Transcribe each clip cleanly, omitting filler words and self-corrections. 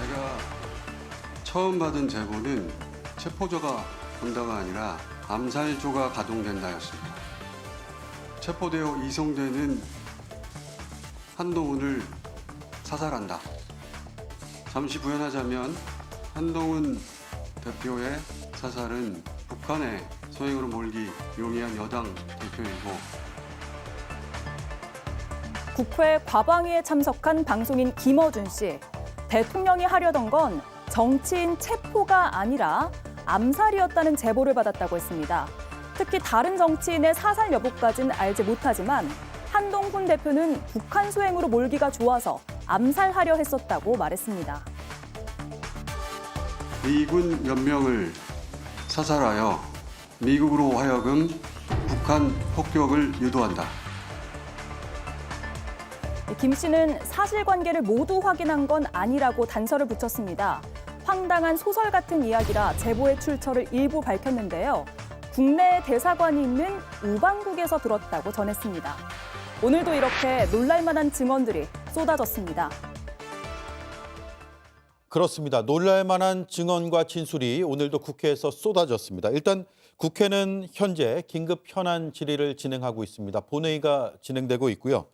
제가 처음 받은 제보는 체포조가 본다가 아니라 암살조가 가동된다였습니다. 체포되어 이송되는 한동훈을 사살한다. 잠시 부연하자면 한동훈 대표의 사살은 북한의 소행으로 몰기 용이한 여당 대표이고 국회 과방위에 참석한 방송인 김어준 씨. 대통령이 하려던 건 정치인 체포가 아니라 암살이었다는 제보를 받았다고 했습니다. 특히 다른 정치인의 사살 여부까지는 알지 못하지만 한동훈 대표는 북한 소행으로 몰기가 좋아서 암살하려 했었다고 말했습니다. 미군 몇 명을 사살하여 미국으로 하여금 북한 폭격을 유도한다. 김 씨는 사실관계를 모두 확인한 건 아니라고 단서를 붙였습니다. 황당한 소설 같은 이야기라 제보의 출처를 일부 밝혔는데요. 국내 대사관이 있는 우방국에서 들었다고 전했습니다. 오늘도 이렇게 놀랄만한 증언들이 쏟아졌습니다. 그렇습니다. 놀랄만한 증언과 진술이 오늘도 국회에서 쏟아졌습니다. 일단 국회는 현재 긴급 현안 질의를 진행하고 있습니다. 본회의가 진행되고 있고요.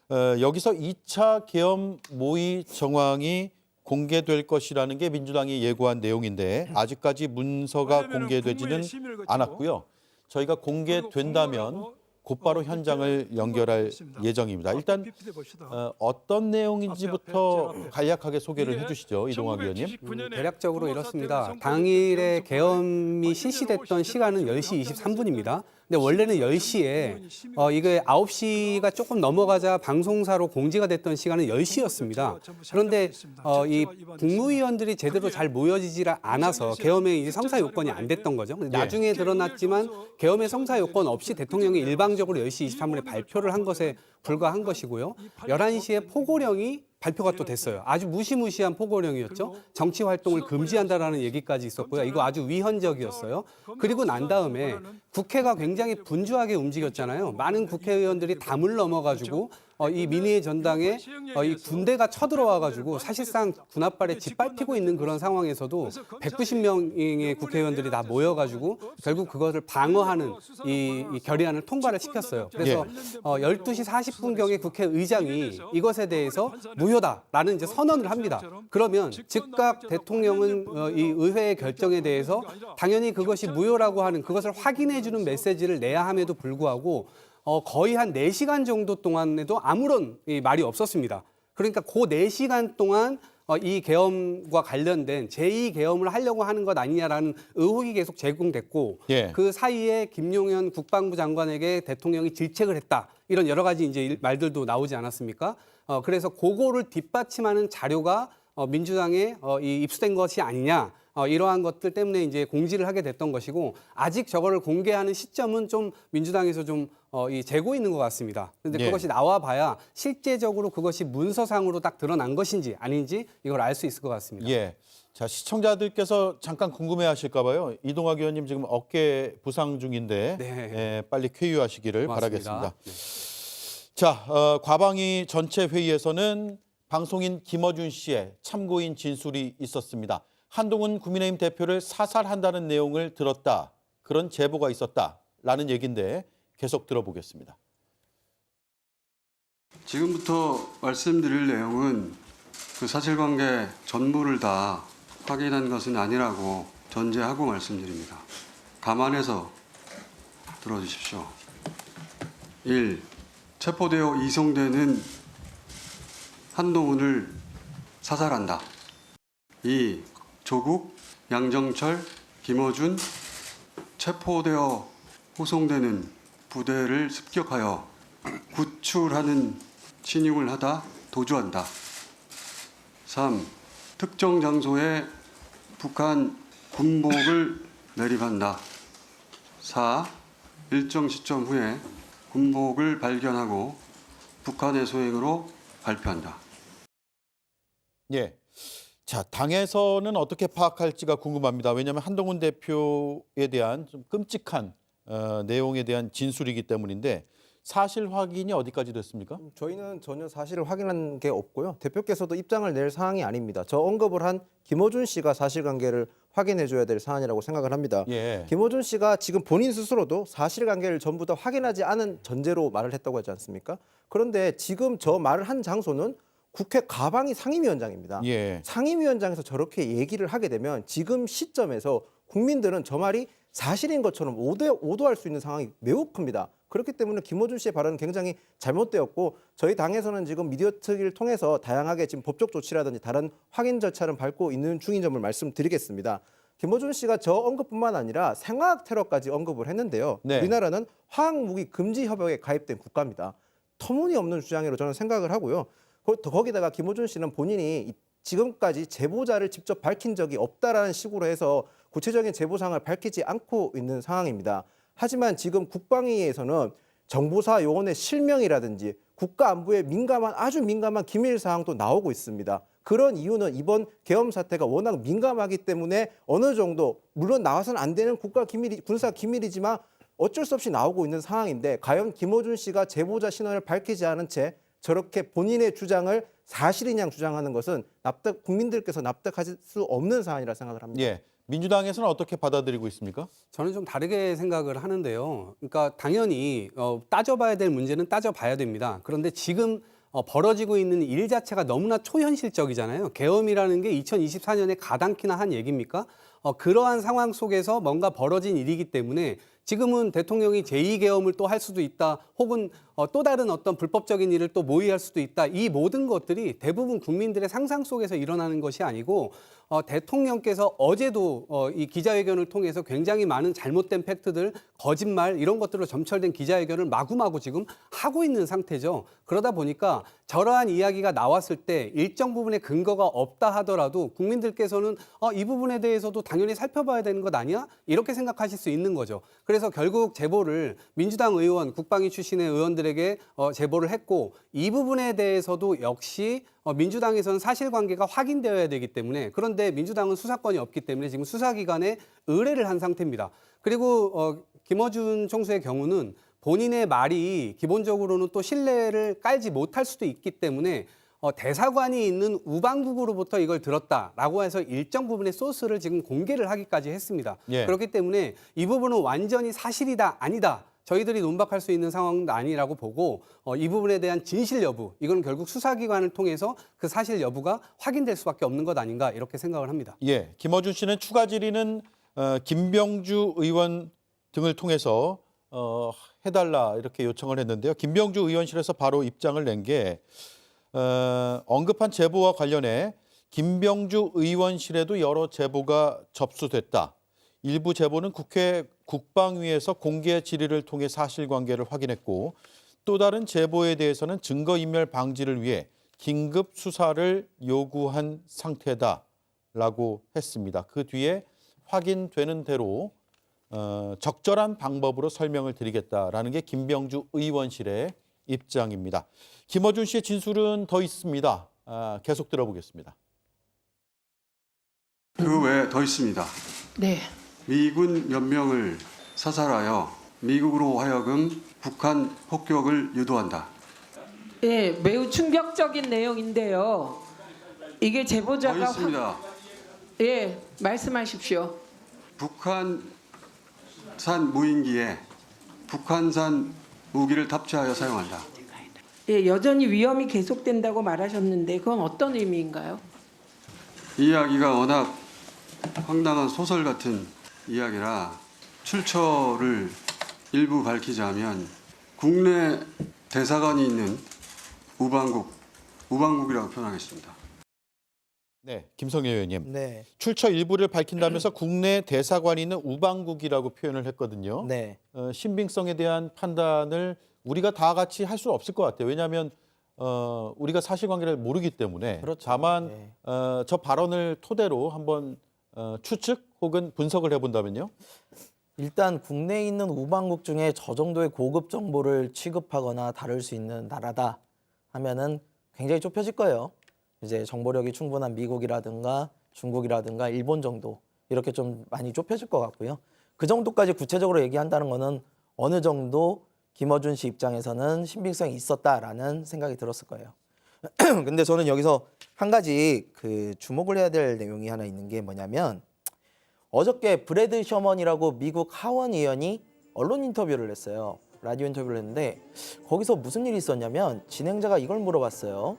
여기서 2차 계엄 모의 정황이 공개될 것이라는 게 민주당이 예고한 내용인데 아직까지 문서가 공개되지는 않았고요. 저희가 공개된다면 곧바로 현장을 연결할 예정입니다. 일단 어떤 내용인지부터 간략하게 소개를 해주시죠, 이동학 의원님. 대략적으로 이렇습니다. 당일에 계엄이 실시됐던 시간은 10시 23분입니다. 근데 원래는 10시에 이게 9시가 조금 넘어가자 방송사로 공지가 됐던 시간은 10시였습니다. 그런데 이 국무위원들이 제대로 잘 모여지질 않아서 계엄의 이제 성사 요건이 안 됐던 거죠. 나중에 드러났지만 계엄의 성사 요건 없이 대통령이 일방적으로 10시 23분에 발표를 한 것에 불과한 것이고요. 11시에 포고령이 발표가 또 됐어요. 아주 무시무시한 포고령이었죠. 정치 활동을 금지한다라는 얘기까지 있었고요. 이거 아주 위헌적이었어요. 그리고 난 다음에 국회가 굉장히 분주하게 움직였잖아요. 많은 국회의원들이 담을 넘어가지고 이 민의의 전당에 이 군대가 쳐들어와가지고 사실상 군 앞발에 짓밟히고 있는 그런 상황에서도 190명의 국회의원들이 다 모여가지고 결국 그것을 방어하는 이 결의안을 통과를 시켰어요. 그래서 12시 40분경에 국회의장이 이것에 대해서 무효다라는 이제 선언을 합니다. 그러면 즉각 대통령은 이 의회의 결정에 대해서 당연히 그것이 무효라고 하는 그것을 확인해주는 메시지를 내야 함에도 불구하고 거의 한 4시간 정도 동안에도 아무런 말이 없었습니다. 그러니까 그 4시간 동안 이 계엄과 관련된 제2계엄을 하려고 하는 것 아니냐라는 의혹이 계속 제공됐고 그 사이에 김용현 국방부 장관에게 대통령이 질책을 했다. 이런 여러 가지 이제 말들도 나오지 않았습니까? 그래서 그거를 뒷받침하는 자료가 민주당에 입수된 것이 아니냐. 이러한 것들 때문에 이제 공지를 하게 됐던 것이고 아직 저거를 공개하는 시점은 좀 민주당에서 좀 재고 있는 것 같습니다. 그런데 그것이 나와봐야 실제적으로 그것이 문서상으로 딱 드러난 것인지 아닌지 이걸 알 수 있을 것 같습니다. 자, 시청자들께서 잠깐 궁금해하실까 봐요. 이동학 의원님 지금 어깨 부상 중인데 빨리 쾌유하시기를 바라겠습니다. 자, 과방위 전체 회의에서는 방송인 김어준 씨의 참고인 진술이 있었습니다. 한동훈 국민의힘 대표를 사살한다는 내용을 들었다. 그런 제보가 있었다라는 얘기인데 계속 들어보겠습니다. 지금부터 말씀드릴 내용은 그 사실관계 전부를 다 확인한 것은 아니라고 전제하고 말씀드립니다. 감안해서 들어주십시오. 1. 체포되어 이송되는 한동훈을 사살한다. 2. 조국, 양정철, 김어준 체포되어 호송되는 부대를 습격하여 구출하는 신용을 하다 도주한다. 3. 특정 장소에 북한 군복을 매립한다. 4. 일정 시점 후에 군복을 발견하고 북한의 소행으로 발표한다. 자, 당에서는 어떻게 파악할지가 궁금합니다. 왜냐하면 한동훈 대표에 대한 좀 끔찍한 내용에 대한 진술이기 때문인데 사실 확인이 어디까지 됐습니까? 저희는 전혀 사실을 확인한 게 없고요. 대표께서도 입장을 낼 사항이 아닙니다. 저 언급을 한 김어준 씨가 사실관계를 확인해 줘야 될 사안이라고 생각을 합니다. 예. 김어준 씨가 지금 본인 스스로도 사실관계를 전부 다 확인하지 않은 전제로 말을 했다고 하지 않습니까? 그런데 지금 저 말을 한 장소는 국회 가방이 상임위원장입니다. 예. 상임위원장에서 저렇게 얘기를 하게 되면 지금 시점에서 국민들은 저 말이 사실인 것처럼 오도할 수 있는 상황이 매우 큽니다. 그렇기 때문에 김어준 씨의 발언은 굉장히 잘못되었고 저희 당에서는 지금 미디어 특위를 통해서 다양하게 지금 법적 조치라든지 다른 확인 절차를 밟고 있는 중인 점을 말씀드리겠습니다. 김어준 씨가 저 언급뿐만 아니라 생화학 테러까지 언급을 했는데요. 네. 우리나라는 화학무기 금지 협약에 가입된 국가입니다. 터무니없는 주장이라고 저는 생각을 하고요. 거기다가 김어준 씨는 본인이 지금까지 제보자를 직접 밝힌 적이 없다라는 식으로 해서 구체적인 제보사항을 밝히지 않고 있는 상황입니다. 하지만 지금 국방위에서는 정보사 요원의 실명이라든지 국가 안보에 아주 민감한 기밀 사항도 나오고 있습니다. 그런 이유는 이번 계엄 사태가 워낙 민감하기 때문에 어느 정도 물론 나와서는 안 되는 국가 기밀이 군사 기밀이지만 어쩔 수 없이 나오고 있는 상황인데 과연 김어준 씨가 제보자 신원을 밝히지 않은 채 저렇게 본인의 주장을 사실인 양 주장하는 것은 국민들께서 납득하실 수 없는 사안이라 생각을 합니다. 예. 민주당에서는 어떻게 받아들이고 있습니까? 저는 좀 다르게 생각을 하는데요. 그러니까 당연히 따져봐야 될 문제는 따져봐야 됩니다. 그런데 지금 벌어지고 있는 일 자체가 너무나 초현실적이잖아요. 계엄이라는 게 2024년에 가당키나 한 얘기입니까? 그러한 상황 속에서 뭔가 벌어진 일이기 때문에 지금은 대통령이 제2계엄을 또 할 수도 있다. 혹은 또 다른 어떤 불법적인 일을 또 모의할 수도 있다. 이 모든 것들이 대부분 국민들의 상상 속에서 일어나는 것이 아니고 대통령께서 어제도 이 기자회견을 통해서 굉장히 많은 잘못된 팩트들, 거짓말 이런 것들로 점철된 기자회견을 마구마구 지금 하고 있는 상태죠. 그러다 보니까 저러한 이야기가 나왔을 때 일정 부분의 근거가 없다 하더라도 국민들께서는 이 부분에 대해서도 당연히 살펴봐야 되는 것 아니야? 이렇게 생각하실 수 있는 거죠. 그래서 결국 제보를 민주당 의원, 국방위 출신의 의원들에게 제보를 했고 이 부분에 대해서도 역시 민주당에서는 사실관계가 확인되어야 되기 때문에 그런데 민주당은 수사권이 없기 때문에 지금 수사기관에 의뢰를 한 상태입니다. 그리고 김어준 총수의 경우는 본인의 말이 기본적으로는 또 신뢰를 깔지 못할 수도 있기 때문에 대사관이 있는 우방국으로부터 이걸 들었다라고 해서 일정 부분의 소스를 지금 공개를 하기까지 했습니다. 예. 그렇기 때문에 이 부분은 완전히 사실이다 아니다. 저희들이 논박할 수 있는 상황은 아니라고 보고 이 부분에 대한 진실 여부, 이건 결국 수사기관을 통해서 그 사실 여부가 확인될 수밖에 없는 것 아닌가 이렇게 생각을 합니다. 예. 김어준 씨는 추가 질의는 김병주 의원 등을 통해서 해달라 이렇게 요청을 했는데요. 김병주 의원실에서 바로 입장을 낸 게 언급한 제보와 관련해 김병주 의원실에도 여러 제보가 접수됐다. 일부 제보는 국회 국방위에서 공개 질의를 통해 사실관계를 확인했고 또 다른 제보에 대해서는 증거인멸 방지를 위해 긴급 수사를 요구한 상태다라고 했습니다. 그 뒤에 확인되는 대로 적절한 방법으로 설명을 드리겠다라는 게 김병주 의원실의 입장입니다. 김어준 씨의 진술은 더 있습니다. 계속 들어보겠습니다. 그 외에 더 있습니다. 네. 미군 몇 명을 사살하여 미국으로 하여금 북한 폭격을 유도한다. 예, 매우 충격적인 내용인데요. 이게 더 제보자가 있습니다. 예, 말씀하십시오. 북한산 무인기에 북한산 무기를 탑재하여 사용한다. 예, 여전히 위험이 계속된다고 말하셨는데 그건 어떤 의미인가요? 이야기가 워낙 황당한 소설 같은 이야기라 출처를 일부 밝히자면 국내 대사관이 있는 우방국이라고 표현하겠습니다. 네, 김성애 의원님. 네. 출처 일부를 밝힌다면서 국내 대사관이 있는 우방국이라고 표현을 했거든요. 네. 신빙성에 대한 판단을 우리가 다 같이 할 수 없을 것 같아요. 왜냐하면 우리가 사실관계를 모르기 때문에. 그렇죠. 다만 네. 저 발언을 토대로 한번 추측 혹은 분석을 해본다면요. 일단 국내에 있는 우방국 중에 저 정도의 고급 정보를 취급하거나 다룰 수 있는 나라다 하면은 굉장히 좁혀질 거예요. 이제 정보력이 충분한 미국이라든가 중국이라든가 일본 정도 이렇게 좀 많이 좁혀질 것 같고요. 그 정도까지 구체적으로 얘기한다는 거는 어느 정도 김어준 씨 입장에서는 신빙성이 있었다라는 생각이 들었을 거예요. 근데 저는 여기서 한 가지 주목을 해야 될 내용이 하나 있는 게 뭐냐면 어저께 브래드 셔먼이라고 미국 하원 의원이 언론 인터뷰를 했어요. 라디오 인터뷰를 했는데 거기서 무슨 일이 있었냐면 진행자가 이걸 물어봤어요.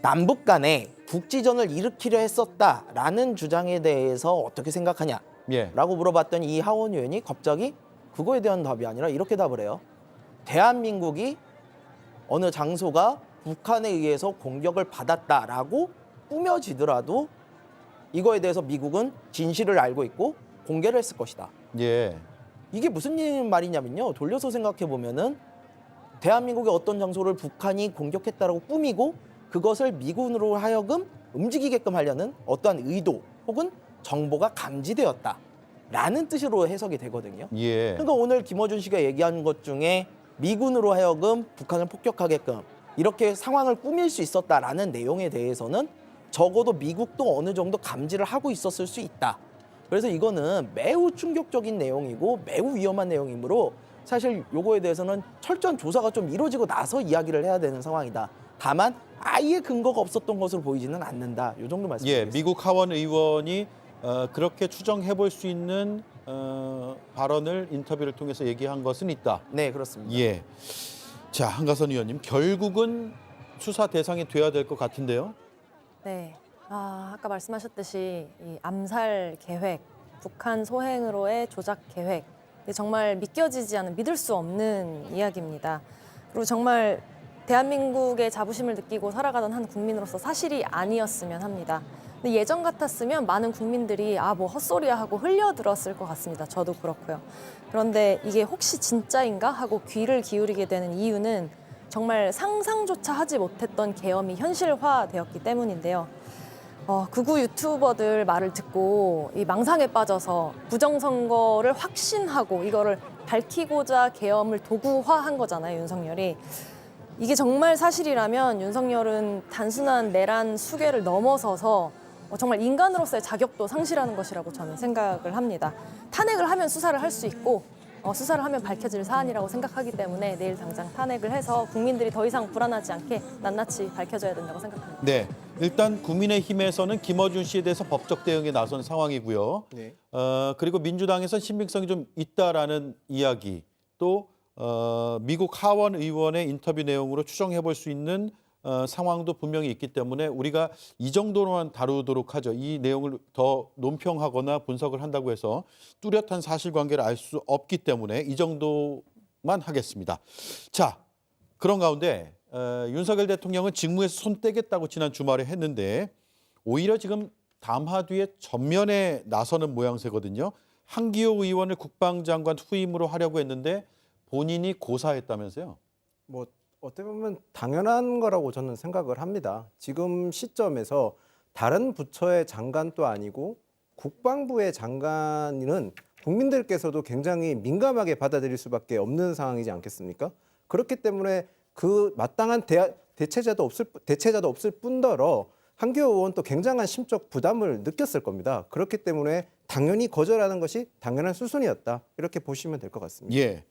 남북 간에 국지전을 일으키려 했었다라는 주장에 대해서 어떻게 생각하냐? 예. 라고 물어봤더니 이 하원 의원이 갑자기 그거에 대한 답이 아니라 이렇게 답을 해요. 대한민국이 어느 장소가 북한에 의해서 공격을 받았다라고 꾸며지더라도 이거에 대해서 미국은 진실을 알고 있고 공개를 했을 것이다. 예. 이게 무슨 말이냐면요. 돌려서 생각해 보면은 대한민국의 어떤 장소를 북한이 공격했다라고 꾸미고 그것을 미군으로 하여금 움직이게끔 하려는 어떠한 의도 혹은 정보가 감지되었다라는 뜻으로 해석이 되거든요. 예. 그러니까 오늘 김어준 씨가 얘기한 것 중에 미군으로 하여금 북한을 폭격하게끔 이렇게 상황을 꾸밀 수 있었다라는 내용에 대해서는 적어도 미국도 어느 정도 감지를 하고 있었을 수 있다. 그래서 이거는 매우 충격적인 내용이고 매우 위험한 내용이므로 사실 요거에 대해서는 철저한 조사가 좀 이루어지고 나서 이야기를 해야 되는 상황이다. 다만 아예 근거가 없었던 것으로 보이지는 않는다. 요 정도 말씀드리겠습니다. 예, 미국 하원 의원이 그렇게 추정해 볼 수 있는 발언을 인터뷰를 통해서 얘기한 것은 있다. 네, 그렇습니다. 예. 자, 한가선 의원님, 결국은 수사 대상이 돼야 될 것 같은데요. 네. 아까 말씀하셨듯이 이 암살 계획, 북한 소행으로의 조작 계획, 이게 정말 믿겨지지 않은 믿을 수 없는 이야기입니다. 그리고 정말 대한민국의 자부심을 느끼고 살아가던 한 국민으로서 사실이 아니었으면 합니다. 근데 예전 같았으면 많은 국민들이 뭐 헛소리야 하고 흘려들었을 것 같습니다. 저도 그렇고요. 그런데 이게 혹시 진짜인가 하고 귀를 기울이게 되는 이유는 정말 상상조차 하지 못했던 계엄이 현실화되었기 때문인데요. 극우 유튜버들 말을 듣고 이 망상에 빠져서 부정선거를 확신하고 이거를 밝히고자 계엄을 도구화한 거잖아요, 윤석열이. 이게 정말 사실이라면 윤석열은 단순한 내란 수괴를 넘어서서 정말 인간으로서의 자격도 상실하는 것이라고 저는 생각을 합니다. 탄핵을 하면 수사를 할 수 있고 수사를 하면 밝혀질 사안이라고 생각하기 때문에 내일 당장 탄핵을 해서 국민들이 더 이상 불안하지 않게 낱낱이 밝혀져야 된다고 생각합니다. 네, 일단 국민의힘에서는 김어준 씨에 대해서 법적 대응에 나선 상황이고요. 네. 그리고 민주당에서는 신빙성이 좀 있다라는 이야기, 또 미국 하원 의원의 인터뷰 내용으로 추정해 볼 수 있는 상황도 분명히 있기 때문에 우리가 이 정도로만 다루도록 하죠. 이 내용을 더 논평하거나 분석을 한다고 해서 뚜렷한 사실관계를 알 수 없기 때문에 이 정도만 하겠습니다. 자, 그런 가운데 윤석열 대통령은 직무에서 손 떼겠다고 지난 주말에 했는데 오히려 지금 담화 뒤에 전면에 나서는 모양새거든요. 한기호 의원을 국방장관 후임으로 하려고 했는데 본인이 고사했다면서요? 뭐 어떻게 보면 당연한 거라고 저는 생각을 합니다. 지금 시점에서 다른 부처의 장관도 아니고 국방부의 장관은 국민들께서도 굉장히 민감하게 받아들일 수밖에 없는 상황이지 않겠습니까? 그렇기 때문에 그 마땅한 대체자도 없을 뿐더러 한기호 의원도 굉장한 심적 부담을 느꼈을 겁니다. 그렇기 때문에 당연히 거절하는 것이 당연한 수순이었다. 이렇게 보시면 될 것 같습니다. 예.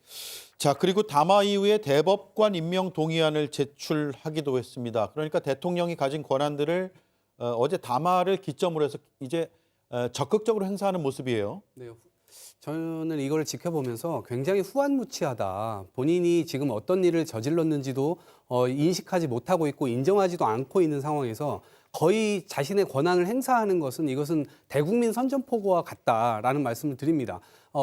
자, 그리고 담화 이후에 대법관 임명 동의안을 제출하기도 했습니다. 그러니까 대통령이 가진 권한들을 어제 담화를 기점으로 해서 이제 적극적으로 행사하는 모습이에요. 네, 저는 이걸 지켜보면서 굉장히 후안무치하다. 본인이 지금 어떤 일을 저질렀는지도 인식하지 못하고 있고 인정하지도 않고 있는 상황에서 거의 자신의 권한을 행사하는 것은 이것은 대국민 선전포고와 같다라는 말씀을 드립니다.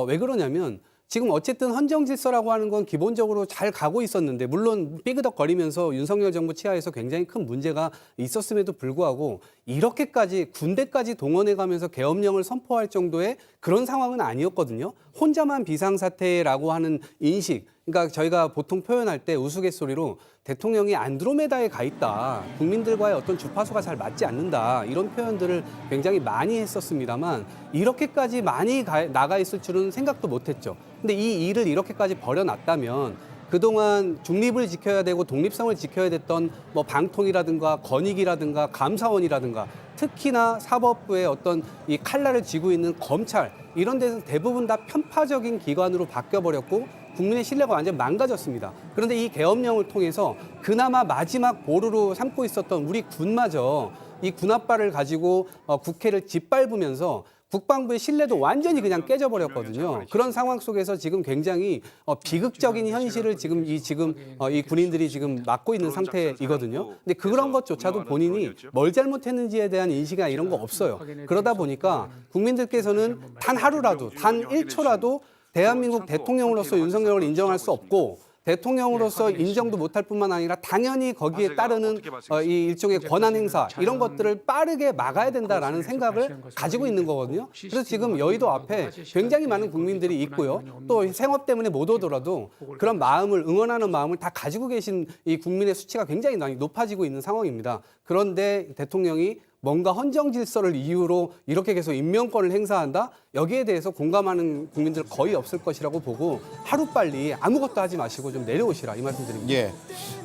왜 그러냐면 지금 어쨌든 헌정질서라고 하는 건 기본적으로 잘 가고 있었는데 물론 삐그덕거리면서 윤석열 정부 치하에서 굉장히 큰 문제가 있었음에도 불구하고 이렇게까지 군대까지 동원해가면서 계엄령을 선포할 정도의 그런 상황은 아니었거든요. 혼자만 비상사태라고 하는 인식, 그러니까 저희가 보통 표현할 때 우스갯소리로 대통령이 안드로메다에 가 있다. 국민들과의 어떤 주파수가 잘 맞지 않는다. 이런 표현들을 굉장히 많이 했었습니다만 이렇게까지 많이 나가 있을 줄은 생각도 못했죠. 근데 이 일을 이렇게까지 벌여놨다면 그동안 중립을 지켜야 되고 독립성을 지켜야 됐던 뭐 방통이라든가 건익이라든가 감사원이라든가 특히나 사법부의 어떤 이 칼날을 쥐고 있는 검찰 이런 데서 대부분 다 편파적인 기관으로 바뀌어버렸고 국민의 신뢰가 완전 망가졌습니다. 그런데 이 계엄령을 통해서 그나마 마지막 보루로 삼고 있었던 우리 군마저 이 군합발을 가지고 국회를 짓밟으면서 국방부의 신뢰도 완전히 그냥 깨져버렸거든요. 그런 상황 속에서 지금 굉장히 비극적인 현실을 지금 이 군인들이 지금 맞고 있는 상태이거든요. 근데 그런 것조차도 본인이 뭘 잘못했는지에 대한 인식이나 이런 거 없어요. 그러다 보니까 국민들께서는 단 하루라도, 단 1초라도 대한민국 대통령으로서 윤석열을 인정할 수 없고 대통령으로서 인정도 못할 뿐만 아니라 당연히 거기에 따르는 이 일종의 권한 행사 이런 것들을 빠르게 막아야 된다라는 생각을 가지고 있는 거거든요. 그래서 지금 여의도 앞에 굉장히 많은 국민들이 있고요. 또 생업 때문에 못 오더라도 그런 마음을 응원하는 마음을 다 가지고 계신 이 국민의 수치가 굉장히 많이 높아지고 있는 상황입니다. 그런데 대통령이 뭔가 헌정 질서를 이유로 이렇게 계속 임명권을 행사한다? 여기에 대해서 공감하는 국민들 거의 없을 것이라고 보고 하루빨리 아무것도 하지 마시고 좀 내려오시라 이 말씀 드립니다. 예.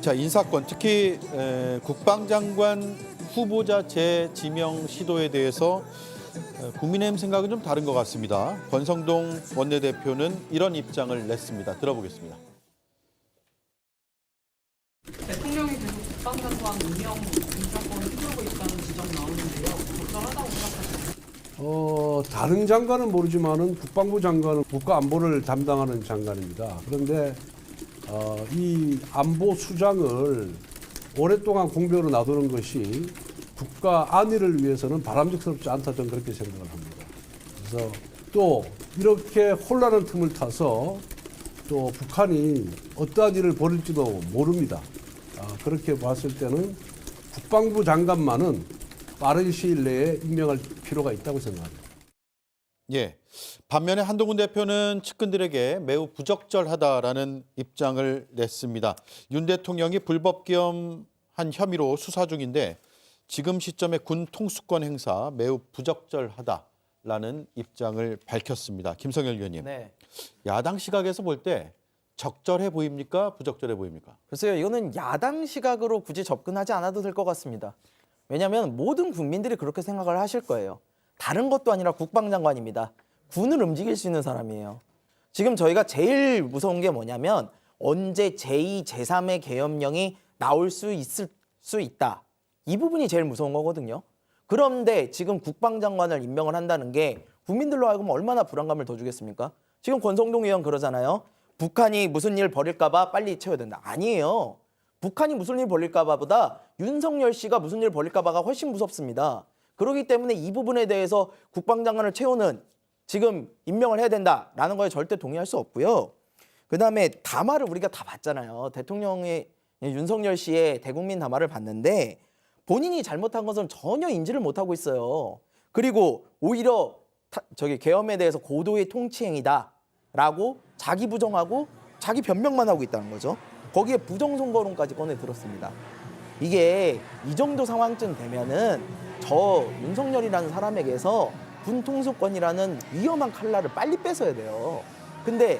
자, 인사권 특히 국방장관 후보자 재지명 시도에 대해서 국민의힘 생각은 좀 다른 것 같습니다. 권성동 원내대표는 이런 입장을 냈습니다. 들어보겠습니다. 대통령이 계속 국방장관 임명 인사권을 휘두르고 있다는 지적 나오는데요. 적절하다고 생각하십니까? 다른 장관은 모르지만은 국방부 장관은 국가 안보를 담당하는 장관입니다. 그런데 이 안보 수장을 오랫동안 공백으로 놔두는 것이 국가 안위를 위해서는 바람직스럽지 않다 저는 그렇게 생각을 합니다. 그래서 또 이렇게 혼란한 틈을 타서 또 북한이 어떠한 일을 벌일지도 모릅니다. 그렇게 봤을 때는 국방부 장관만은 빠른 시일 내에 임명할 필요가 있다고 생각합니다. 예. 반면에 한동훈 대표는 측근들에게 매우 부적절하다라는 입장을 냈습니다. 윤 대통령이 불법 계엄한 혐의로 수사 중인데 지금 시점에 군 통수권 행사 매우 부적절하다라는 입장을 밝혔습니다. 김성열 의원님. 네. 야당 시각에서 볼 때 적절해 보입니까? 부적절해 보입니까? 글쎄요, 이거는 야당 시각으로 굳이 접근하지 않아도 될 것 같습니다. 왜냐하면 모든 국민들이 그렇게 생각을 하실 거예요. 다른 것도 아니라 국방장관입니다. 군을 움직일 수 있는 사람이에요. 지금 저희가 제일 무서운 게 뭐냐면 언제 제2, 제3의 계엄령이 나올 수 있을 수 있다. 이 부분이 제일 무서운 거거든요. 그런데 지금 국방장관을 임명을 한다는 게 국민들로 하여금 얼마나 불안감을 더 주겠습니까? 지금 권성동 의원 그러잖아요. 북한이 무슨 일 벌일까 봐 빨리 채워야 된다. 아니에요. 북한이 무슨 일 벌일까 봐보다 윤석열 씨가 무슨 일 벌일까 봐가 훨씬 무섭습니다. 그렇기 때문에 이 부분에 대해서 국방장관을 채우는 지금 임명을 해야 된다라는 거에 절대 동의할 수 없고요. 그다음에 담화를 우리가 다 봤잖아요. 대통령의 윤석열 씨의 대국민 담화를 봤는데 본인이 잘못한 것은 전혀 인지를 못하고 있어요. 그리고 오히려 계엄에 대해서 고도의 통치행위다라고 자기 부정하고 자기 변명만 하고 있다는 거죠. 거기에 부정선거론까지 꺼내 들었습니다. 이게 이 정도 상황쯤 되면은 저 윤석열이라는 사람에게서 군 통수권이라는 위험한 칼날을 빨리 뺏어야 돼요. 근데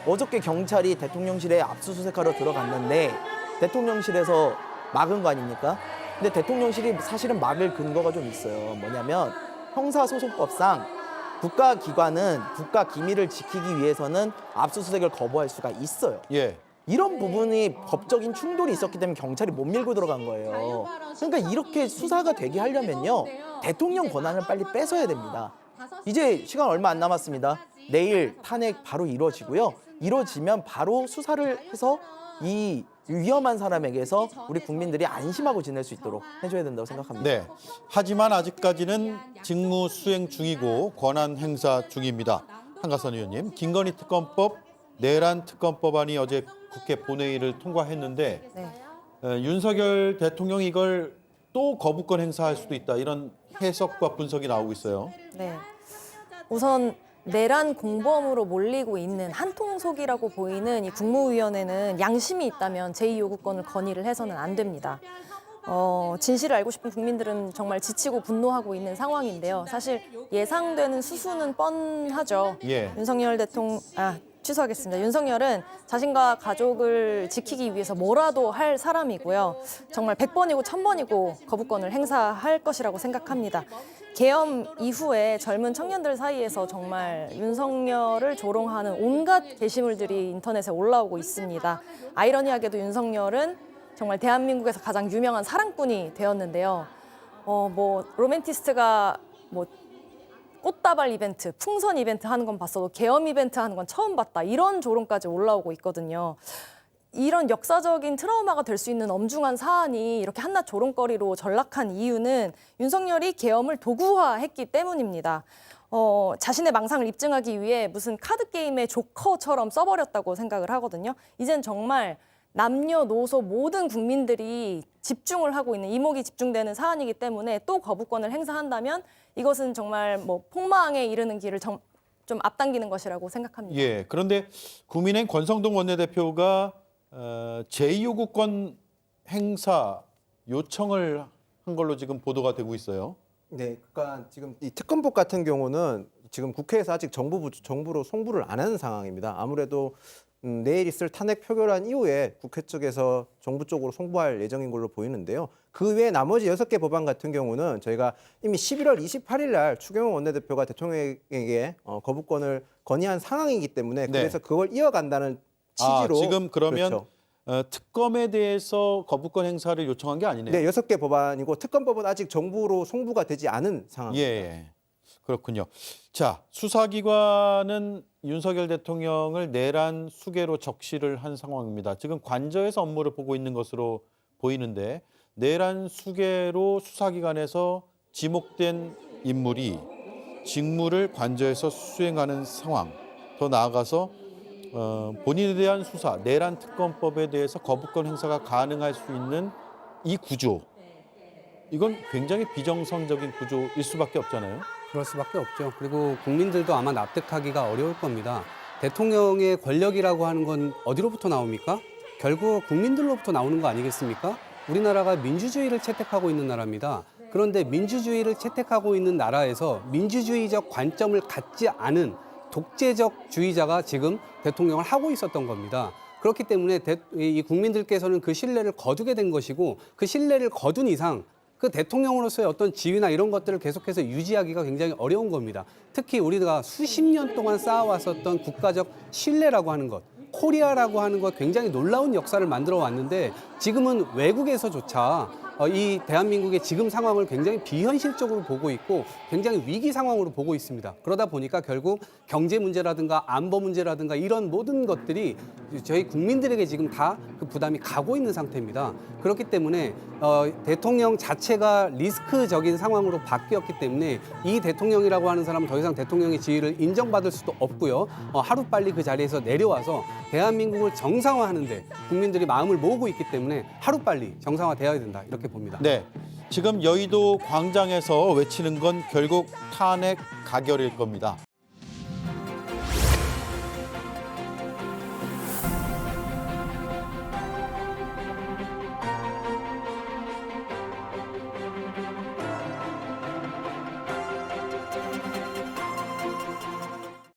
어저께 경찰이 대통령실에 압수수색하러 들어갔는데 대통령실에서 막은 거 아닙니까? 근데 대통령실이 사실은 막을 근거가 좀 있어요. 뭐냐면 형사소송법상 국가기관은 국가 기밀을 지키기 위해서는 압수수색을 거부할 수가 있어요. 예. 이런 부분이 법적인 충돌이 있었기 때문에 경찰이 못 밀고 들어간 거예요. 그러니까 이렇게 수사가 되게 하려면요. 대통령 권한을 빨리 뺏어야 됩니다. 이제 시간 얼마 안 남았습니다. 내일 탄핵 바로 이루어지고요. 이루어지면 바로 수사를 해서 이 위험한 사람에게서 우리 국민들이 안심하고 지낼 수 있도록 해줘야 된다고 생각합니다. 네. 하지만 아직까지는 직무 수행 중이고 권한 행사 중입니다. 한가선 의원님, 김건희 특검법, 내란 특검법안이 어제 국회 본회의를 통과했는데 윤석열 대통령이 이걸 또 거부권 행사할 수도 있다. 이런 해석과 분석이 나오고 있어요. 네. 우선 내란 공범으로 몰리고 있는 한통속이라고 보이는 이 국무위원회는 양심이 있다면 제2요구권을 건의를 해서는 안 됩니다. 진실을 알고 싶은 국민들은 정말 지치고 분노하고 있는 상황인데요. 사실 예상되는 수순은 뻔하죠. 예. 취소하겠습니다. 윤석열은 자신과 가족을 지키기 위해서 뭐라도 할 사람이고요. 정말 100번이고 1000번이고 거부권을 행사할 것이라고 생각합니다. 계엄 이후에 젊은 청년들 사이에서 정말 윤석열을 조롱하는 온갖 게시물들이 인터넷에 올라오고 있습니다. 아이러니하게도 윤석열은 정말 대한민국에서 가장 유명한 사랑꾼이 되었는데요. 로맨티스트가 꽃다발 이벤트, 풍선 이벤트 하는 건 봤어도 계엄 이벤트 하는 건 처음 봤다. 이런 조롱까지 올라오고 있거든요. 이런 역사적인 트라우마가 될 수 있는 엄중한 사안이 이렇게 한낱 조롱거리로 전락한 이유는 윤석열이 계엄을 도구화했기 때문입니다. 자신의 망상을 입증하기 위해 무슨 카드게임의 조커처럼 써버렸다고 생각을 하거든요. 이젠 정말 남녀노소 모든 국민들이 집중을 하고 있는, 이목이 집중되는 사안이기 때문에 또 거부권을 행사한다면 이것은 정말 폭망에 이르는 길을 좀 앞당기는 것이라고 생각합니다. 예. 그런데 국민의힘 권성동 원내대표가 제2요구권 행사 요청을 한 걸로 지금 보도가 되고 있어요. 네, 그러니까 지금 이 특검법 같은 경우는 지금 국회에서 아직 정부로 송부를 안 하는 상황입니다. 아무래도 내일 있을 탄핵 표결한 이후에 국회 측에서 정부 쪽으로 송부할 예정인 걸로 보이는데요. 그 외에 나머지 6개 법안 같은 경우는 저희가 이미 11월 28일 날 추경호 원내대표가 대통령에게 거부권을 건의한 상황이기 때문에 그래서 그걸 이어간다는 취지로 지금 그러면 그렇죠. 특검에 대해서 거부권 행사를 요청한 게 아니네요. 네, 6개 법안이고 특검법은 아직 정부로 송부가 되지 않은 상황입니다. 예. 그렇군요. 자, 수사기관은 윤석열 대통령을 내란 수계로 적시를 한 상황입니다. 지금 관저에서 업무를 보고 있는 것으로 보이는데 내란 수계로 수사기관에서 지목된 인물이 직무를 관저에서 수행하는 상황. 더 나아가서 본인에 대한 수사, 내란 특검법에 대해서 거부권 행사가 가능할 수 있는 이 구조. 이건 굉장히 비정상적인 구조일 수밖에 없잖아요. 그럴 수밖에 없죠. 그리고 국민들도 아마 납득하기가 어려울 겁니다. 대통령의 권력이라고 하는 건 어디로부터 나옵니까? 결국 국민들로부터 나오는 거 아니겠습니까? 우리나라가 민주주의를 채택하고 있는 나라입니다. 그런데 민주주의를 채택하고 있는 나라에서 민주주의적 관점을 갖지 않은 독재적 주의자가 지금 대통령을 하고 있었던 겁니다. 그렇기 때문에 이 국민들께서는 그 신뢰를 거두게 된 것이고 그 신뢰를 거둔 이상 그 대통령으로서의 어떤 지위나 이런 것들을 계속해서 유지하기가 굉장히 어려운 겁니다. 특히 우리가 수십 년 동안 쌓아왔었던 국가적 신뢰라고 하는 것, 코리아라고 하는 것 굉장히 놀라운 역사를 만들어 왔는데 지금은 외국에서조차 이 대한민국의 지금 상황을 굉장히 비현실적으로 보고 있고 굉장히 위기 상황으로 보고 있습니다. 그러다 보니까 결국 경제 문제라든가 안보 문제라든가 이런 모든 것들이 저희 국민들에게 지금 다 그 부담이 가고 있는 상태입니다. 그렇기 때문에 대통령 자체가 리스크적인 상황으로 바뀌었기 때문에 이 대통령이라고 하는 사람은 더 이상 대통령의 지위를 인정받을 수도 없고요. 하루빨리 그 자리에서 내려와서 대한민국을 정상화하는데 국민들이 마음을 모으고 있기 때문에 하루빨리 정상화되어야 된다 이렇게 봅니다. 네, 지금 여의도 광장에서 외치는 건 결국 탄핵 가결일 겁니다.